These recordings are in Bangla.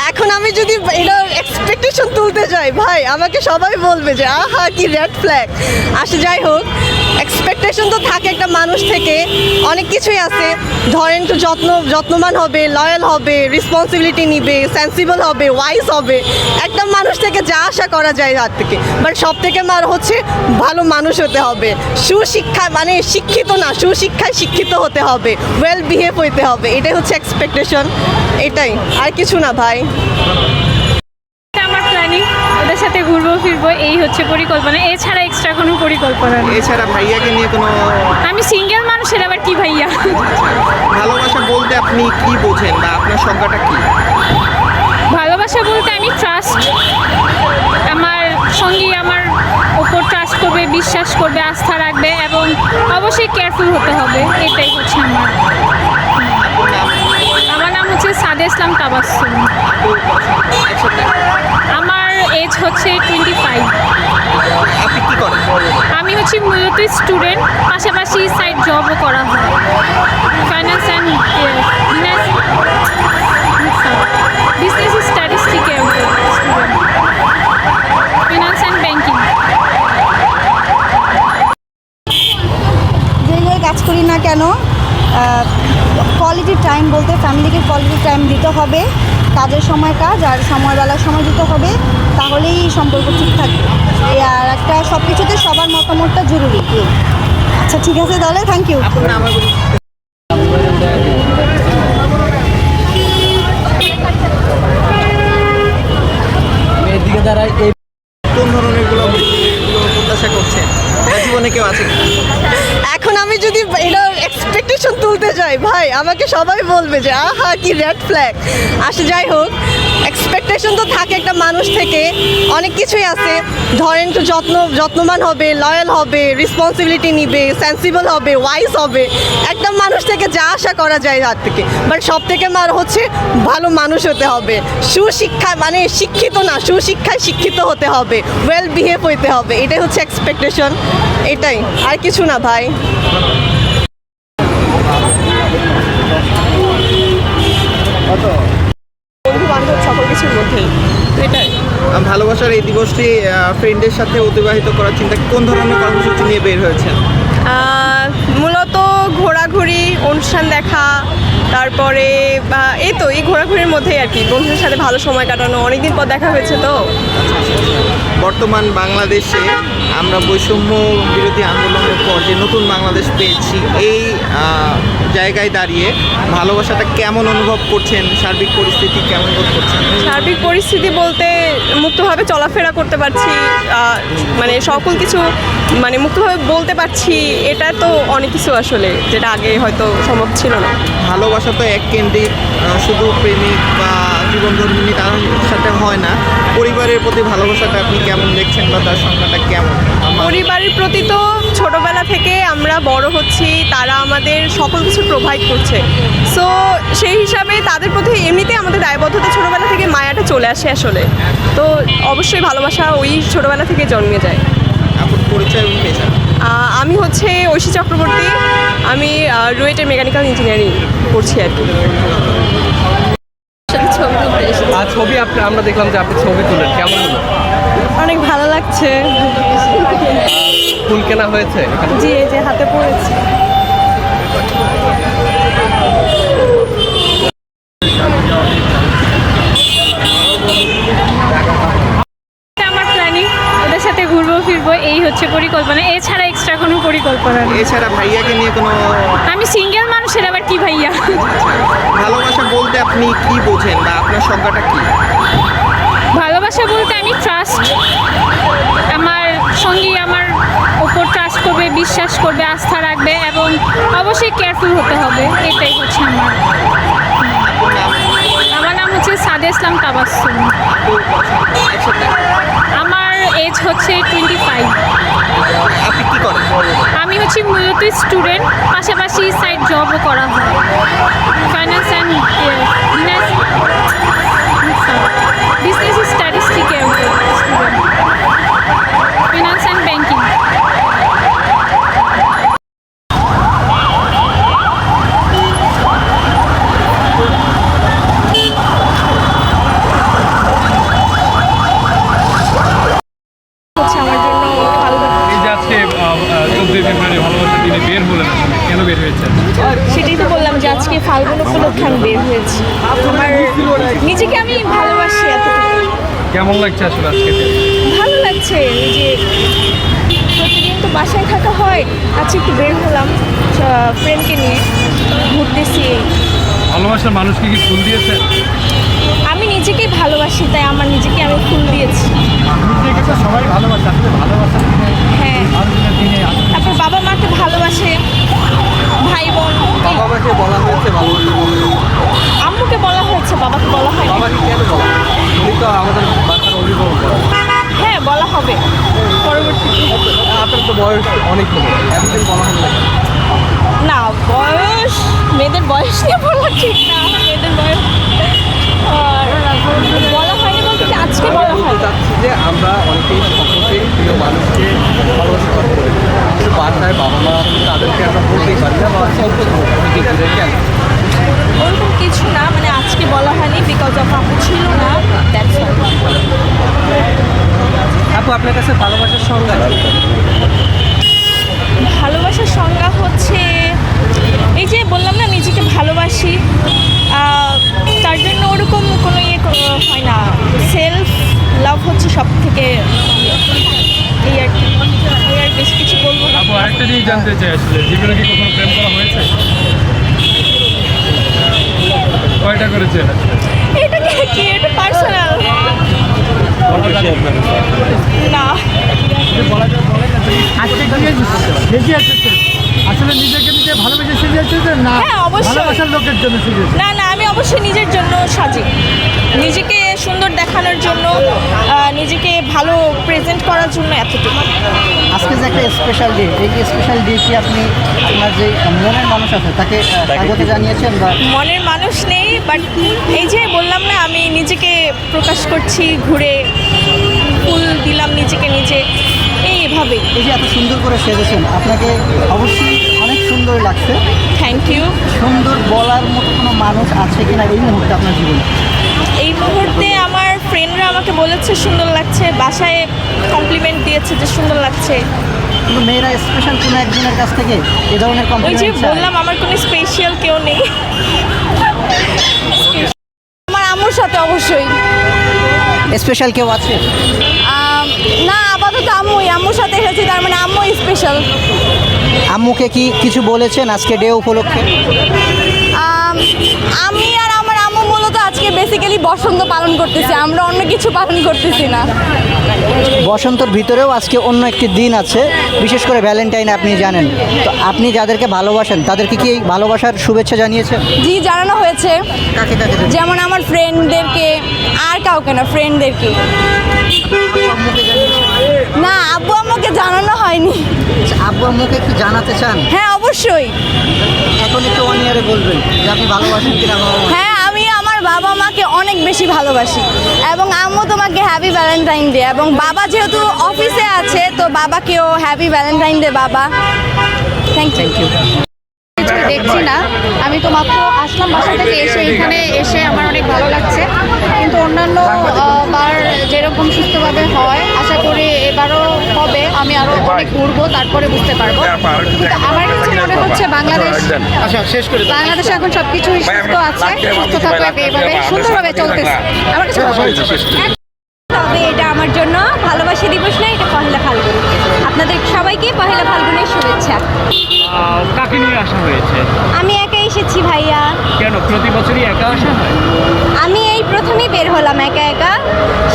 এখন আমি যদি এটা এক্সপেকটেশন তুলতে যাই ভাই, আমাকে সবাই বলবে যে আহা কি রেড ফ্ল্যাগ আসে। যাই হোক, এক্সপেকটেশন তো থাকে একটা মানুষ থেকে, অনেক কিছুই আছে। ধরেন তো যত্নবান হবে, লয়াল হবে, রেসপন্সিবিলিটি নিবে, সেন্সিবল হবে, ওয়াইজ হবে। একটা মানুষ থেকে যা আশা করা যায় তার থেকে, বাট সব থেকে হচ্ছে ভালো মানুষ হতে হবে, সুশিক্ষা মানে শিক্ষিত না, সুশিক্ষায় শিক্ষিত হতে হবে, ওয়েল বিহেভ হইতে হবে। এটাই হচ্ছে এক্সপেকটেশন, এটাই, আর কিছু না ভাই। আমার প্ল্যানিং ওদের সাথে ঘুরবো ফিরবো, এই হচ্ছে পরিকল্পনা, এছাড়া এক্সট্রা কোনো পরিকল্পনা নেই। এছাড়া ভাইয়াকে নিয়ে কোনো, আমি সিঙ্গেল মানুষের আবার কি ভাইয়া। ভালোবাসা বলতে আপনি কি বোঝেন বা আপনার সংজ্ঞাটা কি? ভালোবাসা বলতে আমি ট্রাস্ট, আমার সঙ্গী আমার ওপর ট্রাস্ট করবে, বিশ্বাস করবে, আস্থা রাখবে এবং অবশ্যই কেয়ারফুল হতে হবে, এটাই হচ্ছে আমার নাম হচ্ছে সাদে ইসলাম তাবাসসুম। আমার এজ হচ্ছে 25। আপনি কি করেন? আমি হচ্ছে মূলত স্টুডেন্ট, পাশাপাশি সাইড জবও করা হয়, ফাইন্যান্স অ্যান্ড বিজনেস স্ট্যাটিস্টিকে স্টুডেন্ট, ফিনান্স অ্যান্ড ব্যাংকিং। যেই কাজ করি না কেন, কোয়ালিটি টাইম বলতে ফ্যামিলিকে কোয়ালিটি টাইম দিতে হবে, কাজের সময় কাজ আর সময়বেলার সময় দিতে হবে, তাহলেই সম্পর্ক ঠিক থাকবে। আর একটা সব কিছুতে সবার মতামতটা জরুরি। আচ্ছা ঠিক আছে, তাহলে থ্যাংক ইউ। কোন ধরনের প্রত্যাশা করছেন? জীবনে কেউ আছে? এখন আমি যদি এটা এক্সপেকটেশন তুলতে যাই ভাই, আমাকে সবাই বলবে যে আহা কি রেড ফ্ল্যাগ আসে। যাই হোক, এক্সপেকটেশন তো থাকে একটা মানুষ থেকে, অনেক কিছুই আছে। ধরেন তো যত্নবান হবে, লয়াল হবে, রেসপন্সিবিলিটি নিবে, সেন্সিবল হবে, ওয়াইজ হবে। একটা মানুষ থেকে যা আশা করা যায় তার থেকে, বাট সব থেকে হচ্ছে ভালো মানুষ হতে হবে, সুশিক্ষা মানে শিক্ষিত না, সুশিক্ষায় শিক্ষিত হতে হবে, ওয়েল বিহেভ হইতে হবে। এটাই হচ্ছে এক্সপেকটেশন, এটাই, আর কিছু না ভাই। বন্ধু বান্ধব সকল কিছুর মধ্যেই, এটাই। ভালোবাসার এই দিবসটি ফ্রেন্ডের সাথে অতিবাহিত করার চিন্তা, কোন ধরনের কর্মসূচি নিয়ে বের হয়েছেন? মূলত ঘোরাঘুরি, অনুষ্ঠান দেখা, তারপরে এই তো এই ঘোরাঘুরির মধ্যেই আর কি, বন্ধুদের সাথে ভালো সময় কাটানো, অনেকদিন পর দেখা হয়েছে তো। বর্তমান বাংলাদেশে আমরা বৈষম্য বিরোধী আন্দোলনের পর যে নতুন বাংলাদেশ পেয়েছি, এই জায়গায় দাঁড়িয়ে ভালোবাসাটা কেমন অনুভব করছেন? সার্বিক পরিস্থিতি কেমন বোধ করছেন? সার্বিক পরিস্থিতি বলতে মুক্তভাবে চলাফেরা করতে পারছি, মানে সকল কিছু মানে মুক্তভাবে বলতে পারছি, এটা তো অনেক কিছু আসলে, যেটা আগে হয়তো সম্ভব ছিল না। ভালোবাসা তো এক কেন্দ্রিক, শুধু প্রেমিক বা জীবনধর্মিনী তার সাথে হয় না। পরিবারের প্রতি ভালোবাসাটা আপনি কেমন দেখছেন বা তার সংজ্ঞাটা কেমন? পরিবারের প্রতি তো ছোটোবেলা থেকে আমরা বড় হচ্ছি, তারা আমাদের সকল কিছু প্রোভাইড করছে, সো সেই হিসাবে তাদের প্রতি এমনিতে আমাদের দায়বদ্ধতা ছোটোবেলা থেকে মায়াটা চলে আসে আসলে। তো অবশ্যই ভালোবাসা ওই ছোটোবেলা থেকে জন্মে যায়। আপনার পরিচয় এবং পেশা? আমি হচ্ছে ঐশী চক্রবর্তী, আমি রুয়েটের মেকানিক্যাল ইঞ্জিনিয়ারিং করছি আর কি। ছবি আমরা দেখলাম যে আপনি ছবি তুলেন, কেমন হলো? অনেক ভালো লাগছে। ফুল কেনা হয়েছে? জি, এই যে হাতে পড়েছে। আমার প্ল্যানিং ওদের সাথে ঘুরবো ফিরবো, এই হচ্ছে পরিকল্পনা, এছাড়া এক্সট্রা কোনো পরিকল্পনা নেই। এছাড়া ভাইয়াকে নিয়ে কোনো, আমি সিঙ্গেল মানুষের আবার কি ভাইয়া। ভালোবাসা বলতে আপনি কি বোঝেন বা আপনার সংজ্ঞাটা কি? ভালোবাসা বলতে আমি ট্রাস্ট, আমার সঙ্গী আমার ওপর ট্রাস্ট করবে, বিশ্বাস করবে, আস্থা রাখবে এবং অবশ্যই কেয়ারফুল হতে হবে। এটাই হচ্ছে আমার নাম হচ্ছে সাদিয়া ইসলাম তাবাসসুম। আমার এজ হচ্ছে 25। আপনি কি করেন? আমি হচ্ছে মূলত স্টুডেন্ট, পাশাপাশি সাইড জবও করা হয়। ফাইন্যান্স অ্যান্ড বিজনেস স্ট্যাটিস্টিকের স্টুডেন্ট, ফিনান্স অ্যান্ড ব্যাংকিং। হচ্ছে আমার জন্য ভালো। এই যে আজকে 14 ফেব্রুয়ারি ভালোবাসার দিনে বের হলেন, আসলে কেন বের হয়েছেন? সেটাই তো বললাম যে আজকে ফাল্গুন উপলক্ষে আমি বের হয়েছি। আমার নিজেকে আমি ভালোবাসি এতটুকু। কেমন লাগছে আসলে আজকে? ভালো লাগছে এই যে প্রতিদিন তো বাসায় থাকা হয়, আজকে একটু বের হলাম ফ্রেন্ডকে নিয়ে ঘুরতেছি। ভালোবাসার মানুষকে কি ফুল দিয়েছেন? আমি নিজেকেই ভালোবাসি, তাই আমার নিজেকে আমি ফুল দিয়েছি। সবাই ভালোবাসে, আসলে ভালোবাসা হ্যাঁ, তারপর বাবা মাকে ভালোবাসে, ভাই বোন। বাবাকে বলা হয়েছে ভালোবাসা? আম্মুকে বলা হয়েছে, বাবাকে বলা হয় বাবাকে কেন বলা? উনি তো আমাদের বাচ্চার অভিভাবক করেন। হ্যাঁ, বলা হবে পরবর্তীতে। আপনার তো বয়স অনেক হলো, এতদিন বলা হবে না? না, বয়স, মেয়েদের বয়স নিয়ে বলা ঠিক না। মেয়েদের বয়স বলা হয়নি বলতে কি আজকে বলা হয়। চাচ্ছি যে আমরা অনেকেই সকলকে প্রিয় মানুষকে ভালোবাসা করি, কিন্তু বাসায় বাবা মা তাদেরকে আমরা বলতেই পারি না বা কেন? ওরকম কিছু না, মানে আজকে বলা হয়নি বিকজ অফ আপু ছিল না। দ্যাটস আপু, আপনার কাছে ভালোবাসার সংজ্ঞা কি? ভালোবাসার সংজ্ঞা হচ্ছে এই যে বললাম না, নিজেকে ভালোবাসি, তার জন্য ওরকম কোনো হয় না। সেলফ লাভ হচ্ছে সব থেকে এই আর কি। আমি আর বেশি কিছু বলবো না। আপু, আরেকটা জিনিস জানতে চাই, আসলে জীবনে কি কখনো প্রেম করা হয়েছে? কয়টা করেছেন? এটা কি এটা পার্সোনাল না। আজকে বেশি এসেছে আসলে নিজেকে নিজে ভালোবেসে সেজেছে না হ্যাঁ, অবশ্যই। ভালোবাসার লোকের জন্য সেজেছে? না না, আমি অবশ্যই নিজের জন্য সাজি, নিজেকে সুন্দর দেখানোর জন্য, নিজেকে ভালো প্রেজেন্ট করার জন্য, এতটুকু। আজকে যে একটা স্পেশাল ডে, এই স্পেশাল ডে কি আপনি আপনার যে মনের মানুষ আছে তাকে স্বাগত জানিয়েছেন বা? মনের মানুষ নেই, বাট এই যে বললাম না, আমি নিজেকে প্রকাশ করছি, ঘুরে ফুল দিলাম নিজেকে নিজে, এইভাবেই। এই যে এত সুন্দর করে সেজেছেন, আপনাকে অবশ্যই অনেক সুন্দর লাগছে। Thank you. সুন্দর বলার মতো কোনো মানুষ আছে কিনা এই মুহূর্তে আপনার জীবনে? এই মুহূর্তে আমার ফ্রেন্ডরা আমাকে বলেছে সুন্দর লাগছে, বাসায় কমপ্লিমেন্ট দিয়েছে যে সুন্দর লাগছে। কিন্তু মেয়েরা স্পেশাল কোনো একজনের কাছ থেকে এ ধরনের ওই যে কমপ্লিমেন্ট বললাম, আমার কোনো স্পেশাল কেউ নেই। আমার আম্মুর সাথে অবশ্যই। স্পেশাল কেউ আছে? না, আপাতত আম্মুর সাথে এসেছি, তার মানে আম্মু স্পেশাল। আম্মুকে কি কিছু বলেছেন আজকে ডে উপলক্ষে? আমি আর আমার আম্মু মূলত আজকে বেসিক্যালি বসন্ত পালন করতেছি, আমরা অন্য কিছু পালন করতেছি না। বসন্তর ভিতরেও আজকে অন্য একটি দিন আছে, বিশেষ করে ভ্যালেন্টাইন আপনি জানেন, তো আপনি যাদেরকে ভালোবাসেন তাদেরকে কি এই ভালোবাসার শুভেচ্ছা জানিয়েছেন? জি, জানানো হয়েছে, কাকে কাকে? যেমন আমার ফ্রেন্ডদেরকে, আর কাউকে না, ফ্রেন্ডদেরকে। না, আব্বু আম্মুকে জানানো হয়নি। আব্বু আম্মুকে কি জানাতে চান? হ্যাঁ, অবশ্যই। এখন একটু অন ইয়ারে বলবেন যে আপনি ভালোবাসেন কিনা বাবা মা? হ্যাঁ, আমি আমার বাবা মাকে অনেক বেশি ভালোবাসি, এবং আম্মু তোমাকে হ্যাপি ভ্যালেন্টাইন ডে। এবং বাবা যেহেতু অফিসে আছে, তো বাবাকেও হ্যাপি ভ্যালেন্টাইন ডে বাবা। Thank you. দেখছি না, আমি তো মাত্র আসলাম বাসা থেকে, এখানে এসে আমার অনেক ভালো লাগছে। কিন্তু অন্যান্য বার যেরকম সুস্থভাবে হয়, আশা করি এবারও হবে। আমি আরও অনেক ঘুরবো, তারপরে বুঝতে পারবো। কিন্তু আমার কাছে মনে হচ্ছে বাংলাদেশে এখন সব কিছুই সুস্থ আছে, সুস্থ থাকবে, এইভাবে সুন্দরভাবে চলতেছে। আমার কাছে ভালো লাগছে। তবে এটা আমার জন্য ভালোবাসা দিবস না, এটা পহেলা ফাল্গুন। আপনাদের সবাইকে পহেলা ফাল্গুনের শুভেচ্ছা। কাকে নিয়ে আসা হয়েছে? আমি একা এসেছি ভাইয়া। কেন প্রতি বছরই একা আসা হয়? আমি এই প্রথমেই বের হলাম একা একা,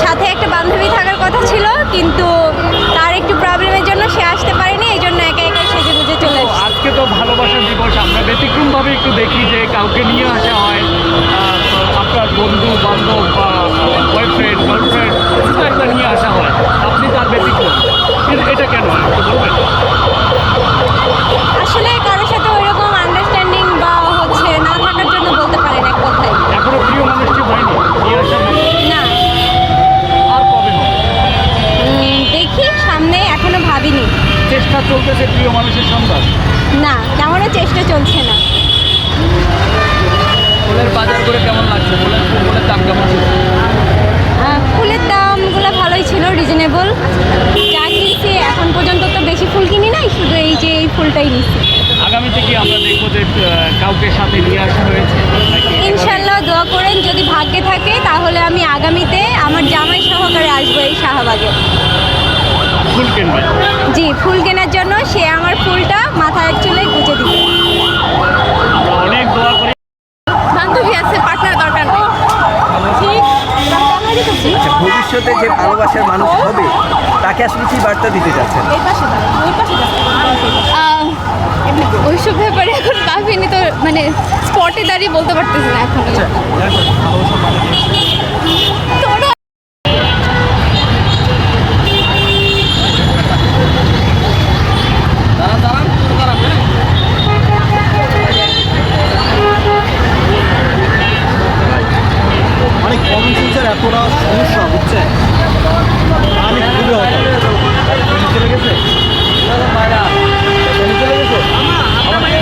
সাথে একটা বান্ধবী থাকার কথা ছিল, কিন্তু তার একটু প্রবলেমের জন্য সে আসতে পারেনি, এই জন্য একা একা এসেছি। সাধারণভাবে একটু দেখি যে কাউকে নিয়ে আসা হয় আপনার বন্ধু বান্ধব বা বয়ফ্রেন্ড গার্লফ্রেন্ড একটা নিয়ে আসা হয়, আপনি তার ব্যতিক্রম, কিন্তু এটা কেন একটু বলবেন? আসলে কারোর সাথে ওইরকম আন্ডারস্ট্যান্ডিং বা হচ্ছে না থাকার জন্য বলতে পারেন এক কথায়। এখনো প্রিয় মানুষটি হয়নি নিয়ে আসার মতো? না, আর কবে হবে? দেখি সামনে, এখনো ভাবিনি। চেষ্টা চলতেছে প্রিয় মানুষের সন্ধান? না, তেমনও চেষ্টা চলছে না। ফুলের বাজার করে কেমন লাগছে? ফুলের দাম কেমন ছিল? ফুলের দামগুলো ভালোই ছিল, রিজনেবল। যা কিনছি এখন পর্যন্ত তো বেশি ফুল কিনি নাই, শুধু এই যে এই ফুলটাই নিচ্ছি। আগামীতে কি আমরা দেখবো যে কাউকে সাথে নিয়ে আসা হয়েছে নাকি? ইনশাল্লাহ দোয়া করেন, যদি ভাগ্যে থাকে তাহলে আমি আগামীতে আমার জামাই সহকারে আসবো এই শাহবাগে। ফুল কিনবেন? জি, ফুল কেনার জন্য সে আমার ফুলটা মাথায় চুলে গুজে দিবে। আমরা অনেক দোয়া করি। বান্ধবী আছে, পার্টনার দরকার নেই। ঠিক, ভবিষ্যতে যে ভালোবাসার মানুষ হবে তাকে আসলে কি বার্তা দিতে চাচ্ছেন? ওইসব ব্যাপারে এখন ভাবিনি তো, মানে স্পটে দাঁড়িয়ে বলতে পারতেছি না এখন। অনেক কমন সেন্সের এতটা সমস্যা বুঝছেন, আমি খুবই চলে গেছে চলে গেছে আপনাকে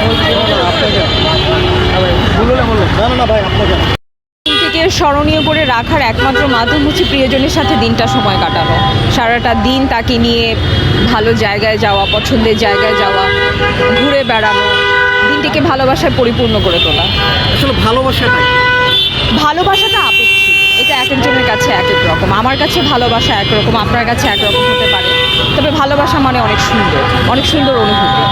না ভাই আপনাকে দিনটিকে স্মরণীয় করে রাখার একমাত্র মাধ্যম হচ্ছে প্রিয়জনের সাথে দিনটা সময় কাটানো। সারাটা দিন তাকে নিয়ে ভালো জায়গায় যাওয়া, পছন্দের জায়গায় যাওয়া, ঘুরে বেড়ানো, দিনটিকে ভালোবাসায় পরিপূর্ণ করে তোলা। আসলে ভালোবাসাটাই ভালোবাসাটা আপেক্ষিক, এটা এক একজনের কাছে এক এক রকম। আমার কাছে ভালোবাসা একরকম, আপনার কাছে একরকম হতে পারে, তবে ভালোবাসা মানে অনেক সুন্দর, অনেক সুন্দর অনুভূতি।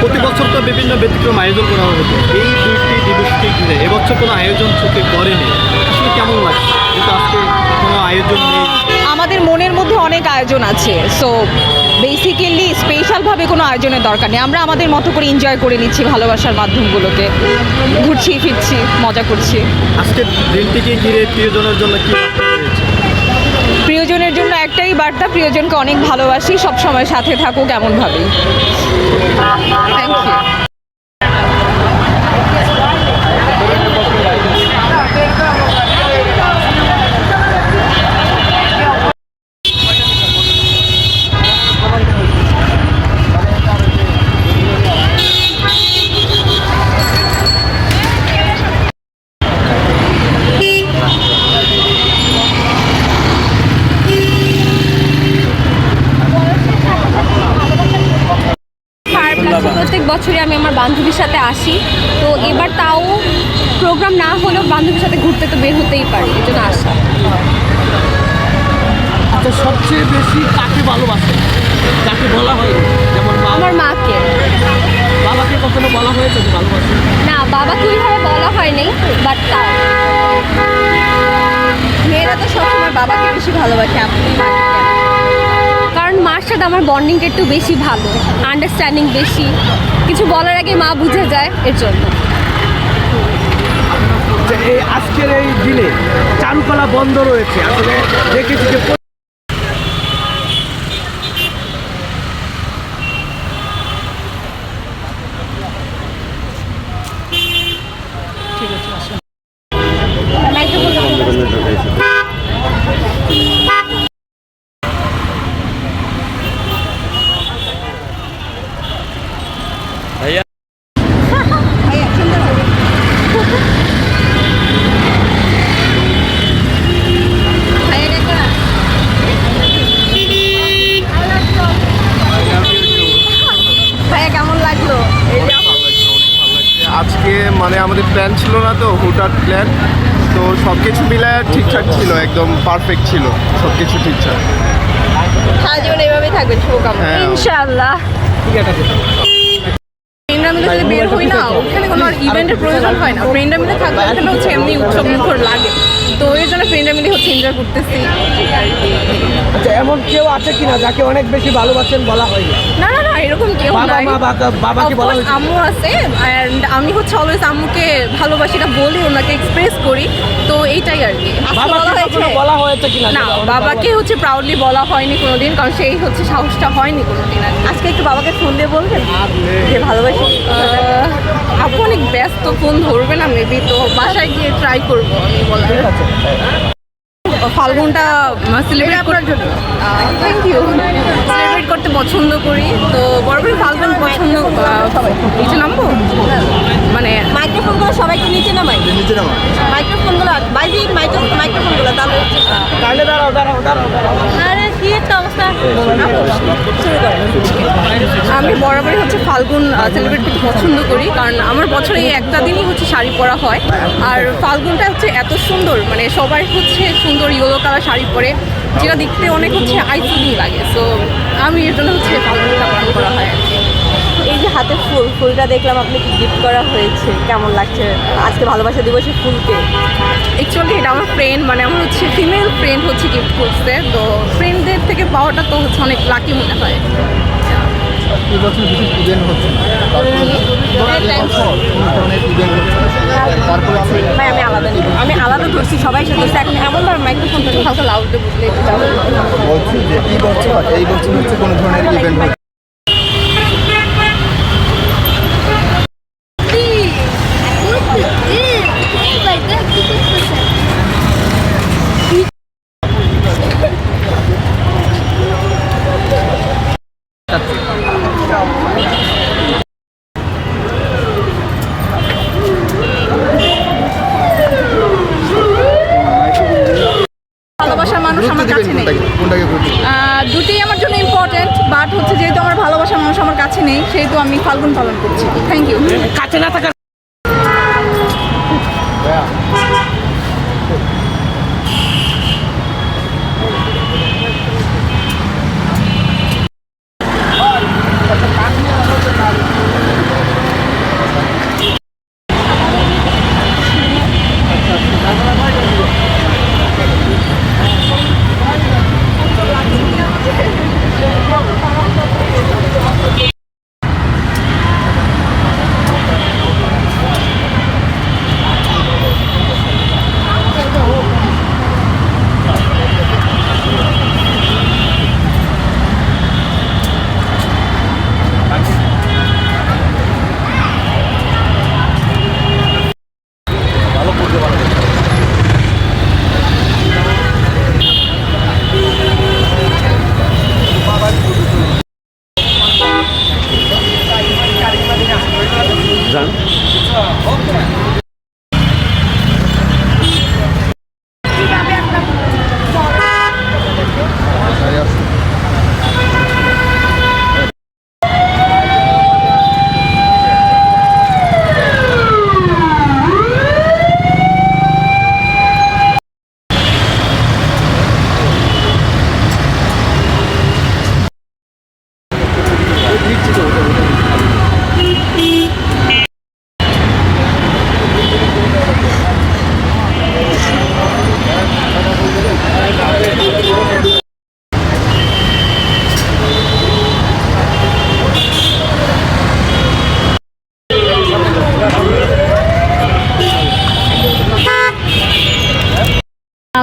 প্রতি বছর তো বিভিন্ন ব্যতিক্রম আয়োজন করা হতো, এই দুইটি দিবসকে ঘিরে এবছর কোনো আয়োজন চোখে পড়েনি, আসলে কেমন লাগছে? কিন্তু আজকে কোনো আয়োজন নেই। আমাদের মনের মধ্যে অনেক আয়োজন আছে, সো বেসিক্যালি স্পেশালভাবে কোনো আয়োজনের দরকার নেই। আমরা আমাদের মতো করে এনজয় করে নিচ্ছি ভালোবাসার মাধ্যমগুলোকে, ঘুরছি ফিরছি, মজা করছি। আজকের দিনটিকে ঘিরে প্রিয়জনের জন্য কি বার্তা রয়েছে? প্রিয়জনের জন্য একটাই বার্তা, প্রিয়জনকে অনেক ভালোবাসি, সব সময় সাথে থাকুক এমনভাবেই। Thank you. প্রত্যেক বছরই আমি আমার বান্ধবীর সাথে আসি, তো এবার তাও প্রোগ্রাম না হলেও বান্ধবীর সাথে ঘুরতে তো বের হতেই পারি, এই জন্য আসা। আচ্ছা, সবচেয়ে বেশি কাকে ভালোবাসে, যাকে বলা হয়? যেমন আমার মাকে। বাবাকে কখনো বলা হয়েছে যে ভালোবাসে? না, বাবাকে ওইভাবে বলা হয়নি, বাট তাও মেয়েরা তো সবসময় বাবাকে বেশি ভালোবাসে, আপনি কারণ মার সাথে আমার বন্ডিংটা একটু বেশি ভালো, আন্ডারস্ট্যান্ডিং বেশি, কিছু বলার আগে মা বুঝে যায়, এর জন্য। এই আজকের এই দিনে চারুকলা বন্ধ রয়েছে, আসলে দেখেছি যে আজকে মানে আমাদের প্ল্যান ছিল না, তো হুটহাট প্ল্যান, তো সব কিছু মিলে ঠিকঠাক ছিল, একদম পারফেক্ট ছিল সব কিছু ঠিকঠাক। সারা জীবন এভাবেই থাকবেন, শুভকামনা হ্যাঁ। ইনশাআল্লাহ। ফ্রেন্ডরা মিলে যদি বের হই না, ওখানে কোনো ইভেন্টের প্রয়োজন হয় না, ফ্রেন্ডরা মিলে থাকলে ওখানে হচ্ছে এমনি উৎসব মুখর লাগে। তো এর জন্য ফ্রেন্ডরা মিলে হচ্ছে এনজয় করতেছি। আচ্ছা, এমন কেউ আছে কিনা যাকে অনেক বেশি ভালোবাসেন বলা হয় না না না, এরকম কেউ বাবা নাই। মা বাবা কি Of বলা course, হয়েছে? আম্মু আছে অ্যান্ড আমি হচ্ছে অলওয়েজ আম্মুকে ভালোবাসিটা বলি, ওনাকে এক্সপ্রেস করি, তো এইটাই আর কি। বাবাকে কখনো বলা হয়েছে কিনা? না, বাবাকে হচ্ছে প্রাউডলি বলা হয়নি কোনোদিন, কারণ সেই হচ্ছে সাহসটা হয়নি কোনোদিন। আজকে একটু বাবাকে ফোন দিয়ে বলবেন যে ভালোবাসি? আপু অনেক ব্যস্ত, ফোন ধরবে না মেবি, তো বাসায় গিয়ে ট্রাই করবো আমি বলার। ফাল্গুনটা সেলিব্রেট করার জন্য থ্যাংক ইউ। সেলিব্রেট করতে পছন্দ করি, তো বরাবরই ফাল্গুন পছন্দ। নিচে নামবো, মানে মাইক্রোফোনগুলো সবাইকে নিচে নামাই, মাইক্রোফোনগুলো বাইরে, মাইক্রোফোনগুলো তাহলে তাহলে দাঁড়াও। আরে কি একটা অবস্থা। আমি বরাবরই হচ্ছে ফাল্গুন সেলিব্রেট করতে পছন্দ করি, কারণ আমার বছরে এই একটা দিনই হচ্ছে শাড়ি পরা হয়। আর ফাল্গুনটা হচ্ছে এত সুন্দর, মানে সবাই হচ্ছে সুন্দর ইয়েলো কালার শাড়ি পরে, যেটা দেখতে অনেক হচ্ছে আইসিং লাগে। সো আমি এর জন্য হচ্ছে ফাল্গুনটা পালন করা হয় আর কি। এই যে হাতে ফুলটা দেখলাম আপনাকে গিফট করা হয়েছে, কেমন লাগছে আজকে ভালোবাসা দিবসে ফুলকে? অ্যাকচুয়ালি এটা আমার ফ্রেন্ড, মানে আমার হচ্ছে ফিমেল ফ্রেন্ড হচ্ছে গিফট করছে, তো ফ্রেন্ডদের থেকে পাওয়াটা তো হচ্ছে অনেক লাকি মনে হয়। ভাই আমি আলাদা ধরছি, সবাই সাথে ধরছি। এখন এমনভাবে মাইক্রোফোনটা হালকা লাউডে বললে একটু যাবে। বলছি যে এই বছর হচ্ছে কোনো ধরনের ইভেন্ট ভালোবাসার মানুষ আমার কাছে নেই। কোনটাকে বলছি? দুটোই আমার জন্য ইম্পর্টেন্ট, বাট হচ্ছে যেহেতু আমার ভালোবাসার মানুষ আমার কাছে নেই, সেহেতু আমি ফাল্গুন পালন করছি। Thank you. কাছে না থাকা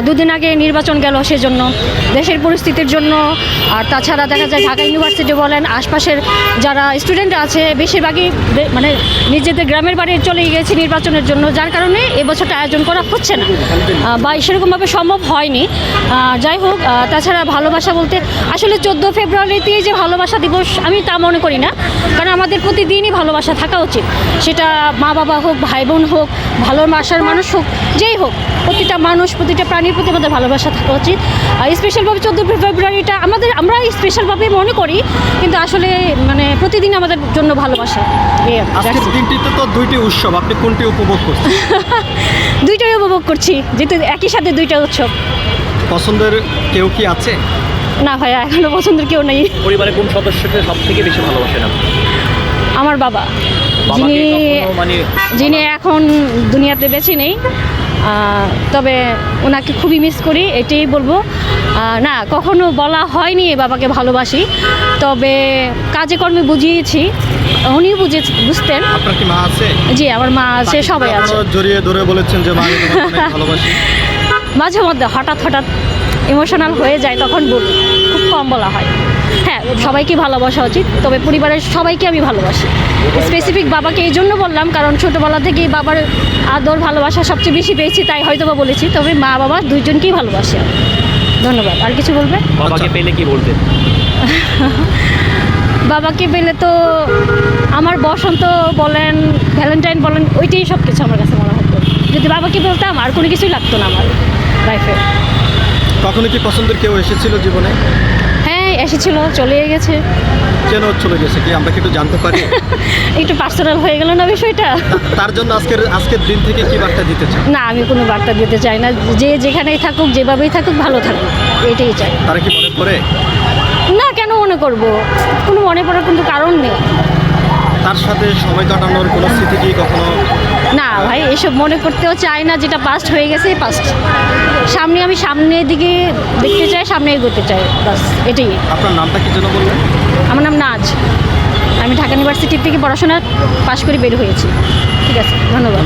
দুদিন আগে নির্বাচন গেল, সেজন্য দেশের পরিস্থিতির জন্য। আর তাছাড়া দেখা যায় ঢাকা ইউনিভার্সিটি বলেন, আশপাশের যারা স্টুডেন্ট আছে বেশিরভাগই মানে নিজেদের গ্রামের বাড়ি চলে গিয়েছে নির্বাচনের জন্য, যার কারণে এবছরটা আয়োজন করা হচ্ছে না বা সেরকমভাবে সম্ভব হয়নি। যাই হোক, তাছাড়া ভালোবাসা বলতে আসলে 14 ফেব্রুয়ারিতেই যে ভালোবাসা দিবস আমি তা মনে করি না, কারণ আমাদের প্রতিদিনই ভালোবাসা থাকা উচিত। সেটা মা বাবা হোক, ভাই বোন হোক, ভালোবাসার মানুষ হোক, যেই হোক, প্রতিটা মানুষ, প্রতিটা প্রাণীর প্রতি আমাদের ভালোবাসা থাকা উচিত। স্পেশালভাবে 14 ফেব্রুয়ারিটা আমরা স্পেশালভাবে মনে করি, কিন্তু আসলে মানে প্রতিদিন আমাদের জন্য ভালোবাসা। আজকের দিনটিতে তো দুইটি উৎসব, আপনি কোনটি উপভোগ করছেন? দুইটাই উপভোগ করছি, যেহেতু একই সাথে দুইটা উৎসব। পছন্দের কেউ কি আছে? না ভাইয়া, এখনো পছন্দের কেউ নেই। পরিবারের কোন সদস্যকে সব থেকে বেশি ভালোবাসেন আপনি? আমার বাবা, বাবাকে কখনো মানে যিনি এখন দুনিয়াতে বেঁচে নেই, তবে ওনাকে খুবই মিস করি, এটাই বলবো। না, কখনো বলা হয়নি বাবাকে ভালোবাসি, তবে কাজে কর্মে বুঝিয়েছি, উনিও বুঝতেন। আপনার কি মা আছে? জি, আমার মা আছে, সবাই আছে। জড়িয়ে ধরে বলেছেন যে মা ভালোবাসি? মাঝে মধ্যে হঠাৎ ইমোশনাল হয়ে যায়, তখন বলি, খুব কম বলা হয়। হ্যাঁ, সবাইকে ভালোবাসা উচিত, তবে পরিবারের সবাইকে আমি ভালোবাসি। স্পেসিফিক বাবাকে এই জন্য বললাম, কারণ ছোটোবেলা থেকেই বাবার আদর ভালোবাসা সবচেয়ে বেশি পেয়েছি, তাই হয়তো বা বলেছি। তবে মা বাবা দুইজনকেই ভালোবাসি। ধন্যবাদ। আর কিছু বলবে? বাবাকে পেলে কি বলতেন? বাবাকে পেলে তো আমার বসন্ত বলেন, ভ্যালেন্টাইন বলেন, ওইটাই সব কিছু আমার কাছে মনে হতো। যদি বাবাকে বলতাম আর কোনো কিছুই লাগতো না আমার লাইফে। কখনো কি পছন্দের কেউ এসেছিল জীবনে? হ্যাঁ, এসেছিল, চলে গেছে। কেন চলে গেছে, কি আমরা কি একটু জানতে পারি? একটু পার্সোনাল হয়ে গেল না বিষয়টা? তার জন্য আজকের দিন থেকে কি বার্তা দিতে চান? না, আমি কোনো বার্তা দিতে চাই না। যে যেখানেই থাকুক, যেভাবেই থাকুক, ভালো থাকুক, এটাই চাই। তারা কি মনে করে? না, কেন মনে করব? কোনো মনে পড়ার কিন্তু কারণ নেই। তার সাথে সময় কাটানোর কোনো স্মৃতি কি কখনো? না ভাই, এসব মনে করতেও চাই না। যেটা পাস্ট হয়ে গেছে পাস্ট। আমি সামনের দিকে দেখতে চাই, সামনে এগোতে চাই, বাস এটাই। আপনার নামটা কি যেন বললেন? আমার নাম নাজ। আমি ঢাকা ইউনিভার্সিটি থেকে পড়াশোনা পাশ করে বের হয়েছি। ঠিক আছে, ধন্যবাদ।